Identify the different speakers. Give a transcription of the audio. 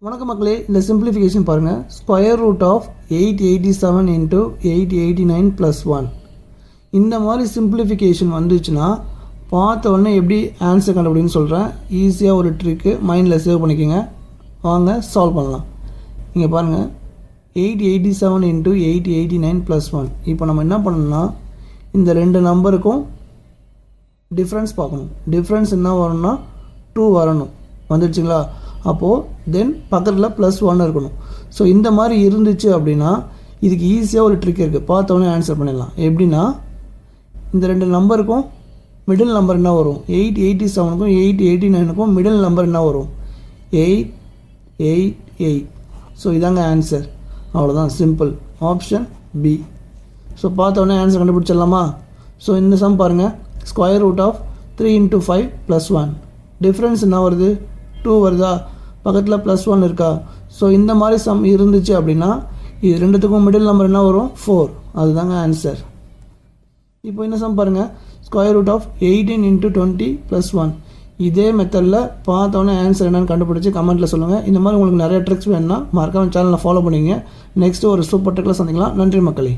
Speaker 1: வணக்க மக்களே, இந்த சிம்பிளிஃபிகேஷன் பாருங்கள். Square root of 887 into 889 + 1. இந்த மாதிரி சிம்பிளிஃபிகேஷன் வந்துச்சுன்னா பார்த்த உடனே எப்படி ஆன்சர் கண்டுபிடின்னு சொல்கிறேன். ஈஸியாக ஒரு ட்ரிக்கு மைண்டில் சேவ் பண்ணிக்கோங்க. வாங்க சால்வ் பண்ணலாம். இங்கே பாருங்கள், 887 இன்ட்டு 889 + 1. இப்போ நம்ம என்ன பண்ணணும்னா இந்த ரெண்டு நம்பருக்கும் டிஃப்ரென்ஸ் பார்க்கணும். டிஃப்ரென்ஸ் என்ன வரணும்னா 2 வரணும். வந்துடுச்சுங்களா? அப்போது தென் பக்கத்தில் +1 இருக்கணும். ஸோ இந்த மாதிரி இருந்துச்சு அப்படின்னா இதுக்கு ஈஸியாக ஒரு ட்ரிக் இருக்குது. பார்த்தோன்னே ஆன்சர் பண்ணிடலாம். எப்படின்னா இந்த ரெண்டு நம்பருக்கும் மிடில் நம்பர் என்ன வரும்? 887க்கும் 889க்கும் மிடில் நம்பர் என்ன வரும்? 888. ஸோ இதாங்க ஆன்சர். அவ்வளோதான், சிம்பிள். Option B. ஸோ பார்த்தோன்னே ஆன்சர் கண்டுபிடிச்சிடலாமா? ஸோ இந்த சம் பாருங்கள். Square root of 3 × 5 + 1. டிஃப்ரென்ஸ் என்ன வருது? 2 வருதா? பக்கத்தில் +1 இருக்கா? ஸோ இந்த மாதிரி சம் இருந்துச்சு அப்படின்னா இது ரெண்டுத்துக்கும் மிடில் நம்பர் என்ன வரும்? 4. அதுதாங்க ஆன்சர். இப்போ இந்த சம் பாருங்கள். Square root of 18 × 20 + 1. இதே மெத்தடில் பார்த்தோன்னே ஆன்சர் என்னென்னு கண்டுபிடிச்சி கமெண்ட்டில் சொல்லுங்கள். இந்த மாதிரி உங்களுக்கு நிறைய ட்ரிக்ஸ் வேணும்னா மறக்காம சேனலை ஃபாலோ பண்ணிங்க. நெக்ஸ்ட்டு ஒரு சூப்பர் ட்ரிக்கில் சந்திக்கலாம். நன்றி மக்களே.